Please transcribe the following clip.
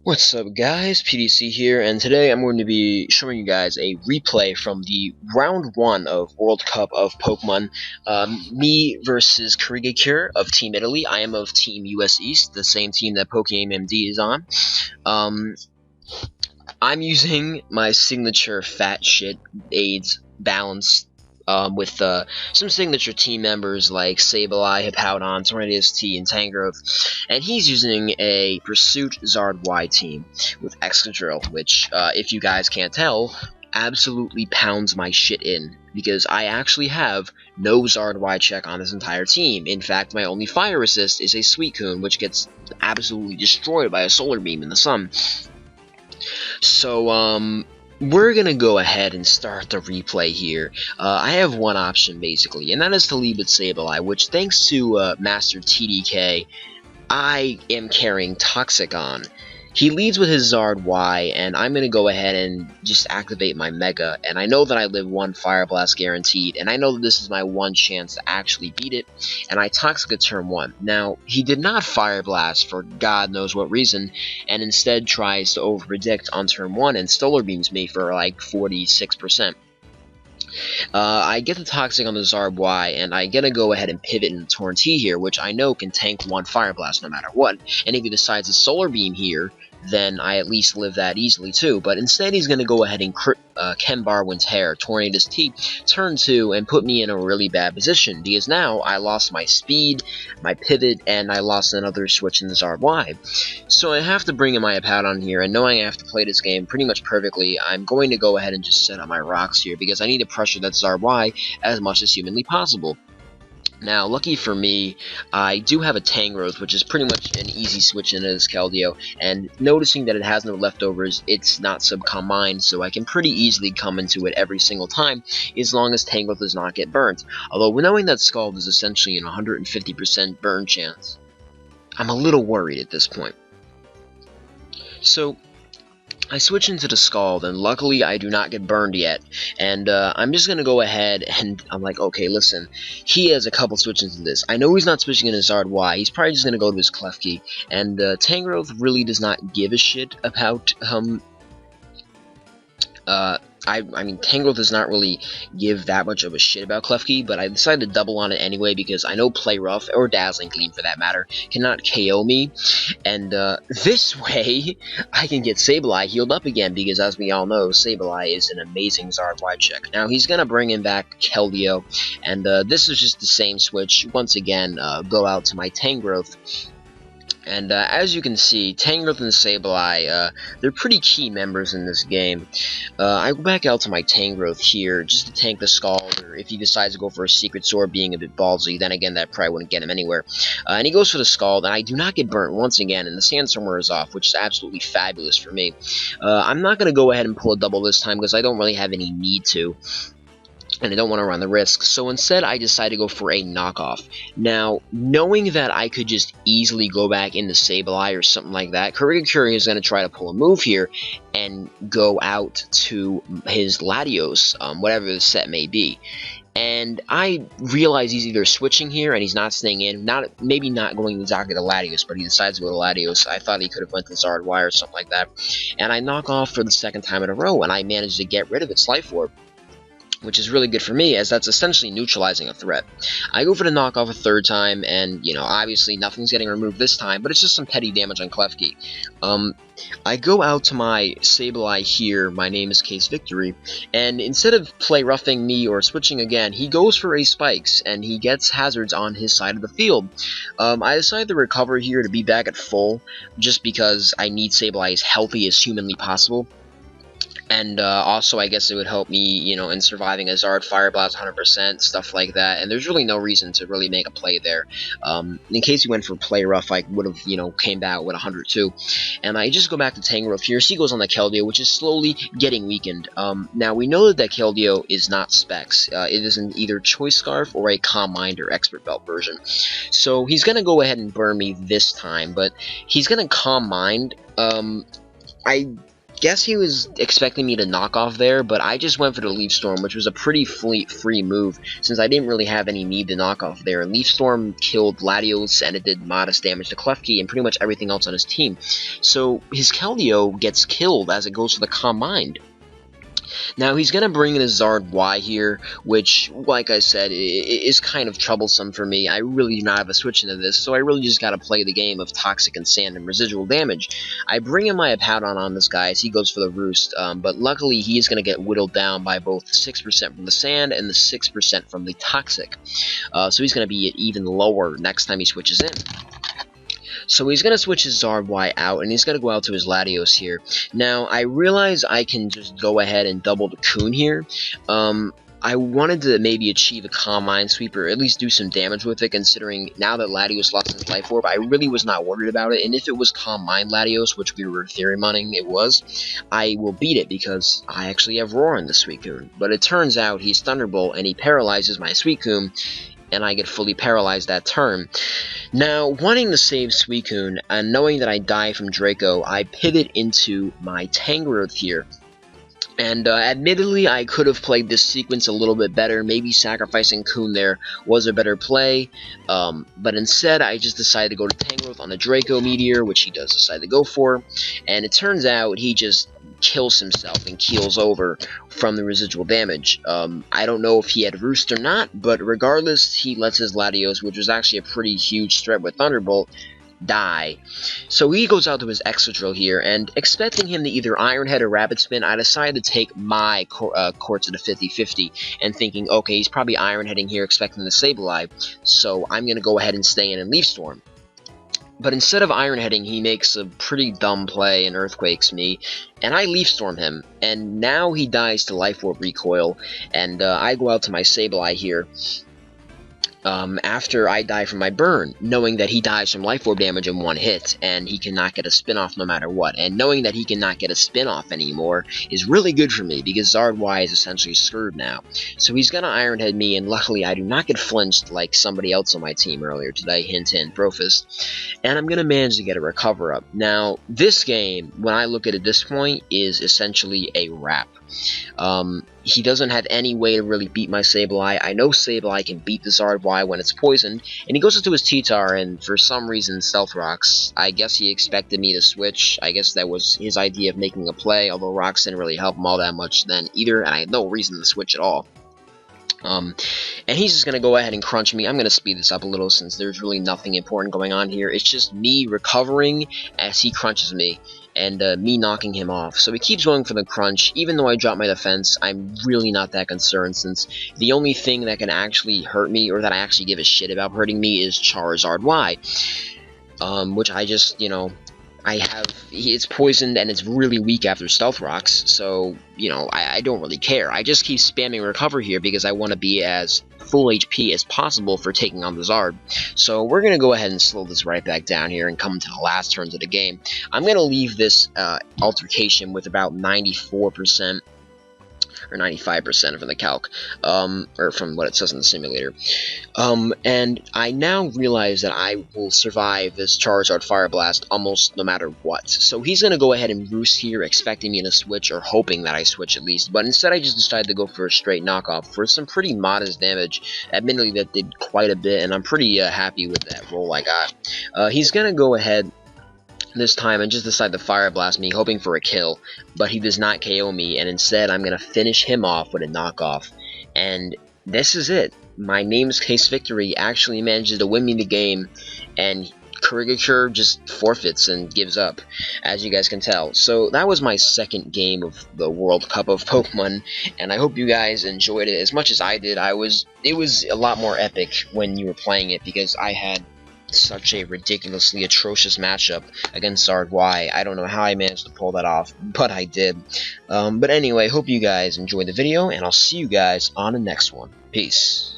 What's up guys, PDC here, and today I'm going to be showing you guys a replay from the round 1 of World Cup of Pokemon. Me versus Kirigakure of Team Italy. I am of Team US East, the same team that PokeMD is on. I'm using my signature fat shit AIDS balance with some signature team members like Zard-Y, Hippowdon, Tornadus T, and Tangrowth, and he's using a Pursuit Zard-Y team with Excadrill, which, if you guys can't tell, absolutely pounds my shit in, because I actually have no Zard-Y check on this entire team. In fact, my only fire resist is a Suicune, which gets absolutely destroyed by a Solar Beam in the sun. So, we're gonna go ahead and start the replay here. I have one option, basically, and that is to lead with Sableye, which, thanks to Master TDK, I am carrying Toxicon. He leads with his Zard-Y, and I'm going to go ahead and just activate my Mega, and I know that I live one Fire Blast guaranteed, and I know that this is my one chance to actually beat it, and I Toxic turn 1. Now, he did not Fire Blast for God knows what reason, and instead tries to over-predict on turn 1 and Solar Beams me for like 46%. I get the Toxic on the Zard-Y, and I get to go ahead and pivot into Torn T here, which I know can tank one Fire Blast no matter what, and if he decides to Solar Beam here, then I at least live that easily too. But instead he's going to go ahead and crit Ken Barwin's hair, Tornadus T, turn 2, and put me in a really bad position, because now I lost my speed, my pivot, and I lost another switch in the Zard-Y. So I have to bring in my Hippowdon here, and knowing I have to play this game pretty much perfectly, I'm going to go ahead and just set up my rocks here, because I need to pressure that Zard-Y as much as humanly possible. Now, lucky for me, I do have a Tangrowth, which is pretty much an easy switch into this Keldeo, and noticing that it has no leftovers, it's not Subcom Mine, so I can pretty easily come into it every single time, as long as Tangrowth does not get burnt. Although, knowing that Scald is essentially an 150% burn chance, I'm a little worried at this point. So, I switch into the Scald, and luckily I do not get burned yet, and I'm just going to go ahead, and I'm like, okay, listen, he has a couple switches in this. I know he's not switching in his Zard-Y, he's probably just going to go to his Klefki, and Tangrowth really does not give a shit about, I mean, Tangrowth does not really give that much of a shit about Klefki, but I decided to double on it anyway because I know Play Rough, or Dazzling Gleam for that matter, cannot KO me, and this way I can get Sableye healed up again, because as we all know, Sableye is an amazing Zard-Y check. Now, he's going to bring in back Keldeo, and this is just the same switch. Once again, go out to my Tangrowth. And as you can see, Tangrowth and Sableye, they're pretty key members in this game. I go back out to my Tangrowth here just to tank the Scald, or if he decides to go for a Secret Sword being a bit ballsy, then again that probably wouldn't get him anywhere. And he goes for the Scald, and I do not get burnt once again, and the Sandstorm wears off, which is absolutely fabulous for me. I'm not going to go ahead and pull a double this time, because I don't really have any need to, and I don't want to run the risk, so instead I decide to go for a knockoff. Now, knowing that I could just easily go back into Sableye or something like that, Kirigakure is going to try to pull a move here and go out to his Latios, whatever the set may be. And I realize he's either switching here and he's not staying in, maybe not going exactly to Latios, but he decides to go to Latios. I thought he could have went to Zard-Y or something like that. And I knock off for the second time in a row, and I manage to get rid of its Life Orb, which is really good for me, as that's essentially neutralizing a threat. I go for the knockoff a third time, and, you know, obviously nothing's getting removed this time, but it's just some petty damage on Klefki. I go out to my Sableye here, my name is Case Victory, and instead of play roughing me or switching again, he goes for a Spikes, and he gets Hazards on his side of the field. I decide to recover here to be back at full, just because I need Sableye as healthy as humanly possible. And also, I guess it would help me, you know, in surviving a Zard Fire Blast 100%, stuff like that. And there's really no reason to really make a play there. In case you went for Play Rough, I would have, you know, came back with 100 too. And I just go back to Tangrowth here. He goes on the Keldeo, which is slowly getting weakened. Now, we know that Keldeo is not Specs. It is an either Choice Scarf or a Calm Mind or Expert Belt version. So he's going to go ahead and burn me this time, but he's going to Calm Mind. guess he was expecting me to knock off there, but I just went for the Leaf Storm, which was a pretty free move, since I didn't really have any need to knock off there. Leaf Storm killed Latios, and it did modest damage to Klefki and pretty much everything else on his team. So his Keldeo gets killed as it goes for the Calm Mind. Now, he's going to bring in his Zard-Y here, which, like I said, is kind of troublesome for me. I really do not have a switch into this, so I really just got to play the game of Toxic and Sand and residual damage. I bring in my Apoudon on this guy as he goes for the Roost, but luckily he is going to get whittled down by both the 6% from the Sand and the 6% from the Toxic. So he's going to be even lower next time he switches in. So he's going to switch his Zard-Y out, and he's going to go out to his Latios here. Now, I realize I can just go ahead and double the Coon here. I wanted to maybe achieve a Calm Mind Sweep, or at least do some damage with it, considering now that Latios lost his Life Orb, I really was not worried about it, and if it was Calm Mind Latios, which we were theory-mining it was, I will beat it, because I actually have Roar in the Suicune. But it turns out he's Thunderbolt, and he paralyzes my Suicune, and I get fully paralyzed that turn. Now, wanting to save Suicune, and knowing that I die from Draco, I pivot into my Tangrowth here. And admittedly, I could have played this sequence a little bit better. Maybe sacrificing Coon there was a better play. But instead, I just decided to go to Tangrowth on the Draco Meteor, which he does decide to go for. And it turns out he just kills himself and keels over from the residual damage. I don't know if he had Roost or not, but regardless, he lets his Latios, which was actually a pretty huge threat with Thunderbolt, die. So he goes out to his Excadrill here, and expecting him to either Iron Head or Rapid Spin, I decided to take my Quartz at a 50-50, and thinking, okay, he's probably Iron Heading here, expecting the Sableye, so I'm going to go ahead and stay in and Leaf Storm. But instead of Iron Heading, he makes a pretty dumb play and Earthquakes me, and I Leaf Storm him, and now he dies to Life Orb Recoil, and I go out to my Sableye here. After I die from my burn, knowing that he dies from Life Orb damage in one hit, and he cannot get a spin-off no matter what, and knowing that he cannot get a spin-off anymore is really good for me, because Zard-Y is essentially screwed now. So he's gonna Iron Head me, and luckily I do not get flinched like somebody else on my team earlier today, hint hint, Brofist, and I'm gonna manage to get a Recover Up. Now, this game, when I look at it at this point, is essentially a wrap. He doesn't have any way to really beat my Sableye. I know Sableye can beat the Zard-Y when it's poisoned, and he goes into his T-Tar, and for some reason Stealth Rocks. I guess he expected me to switch. I guess that was his idea of making a play, although Rocks didn't really help him all that much then either, and I had no reason to switch at all. And he's just going to go ahead and crunch me. I'm going to speed this up a little since there's really nothing important going on here. It's just me recovering as he crunches me, and me knocking him off. So he keeps going for the crunch. Even though I drop my defense, I'm really not that concerned, since the only thing that can actually hurt me, or that I actually give a shit about hurting me, is Charizard-Y. Which I just, you know, it's poisoned and it's really weak after Stealth Rocks, so, you know, I don't really care. I just keep spamming Recover here because I want to be as full HP as possible for taking on the Zard. So we're going to go ahead and slow this right back down here and come to the last turns of the game. I'm going to leave this altercation with about 94%. Or 95% from the calc, or from what it says in the simulator. And I now realize that I will survive this Charizard Fire Blast almost no matter what. So he's going to go ahead and Roost here, expecting me to switch, or hoping that I switch at least. But instead I just decided to go for a straight knockoff for some pretty modest damage. Admittedly, that did quite a bit, and I'm pretty happy with that roll I got. He's going to go ahead this time and just decide to Fire Blast me, hoping for a kill, but he does not KO me, and instead I'm going to finish him off with a knockoff. And this is it. My Name's Case Victory actually manages to win me the game, and Kirigakure just forfeits and gives up, as you guys can tell. So that was my second game of the World Cup of Pokemon, and I hope you guys enjoyed it as much as I did. It was a lot more epic when you were playing it, because I had such a ridiculously atrocious matchup against Zard-Y. I don't know how I managed to pull that off, but I did. But anyway, hope you guys enjoyed the video, and I'll see you guys on the next one. Peace.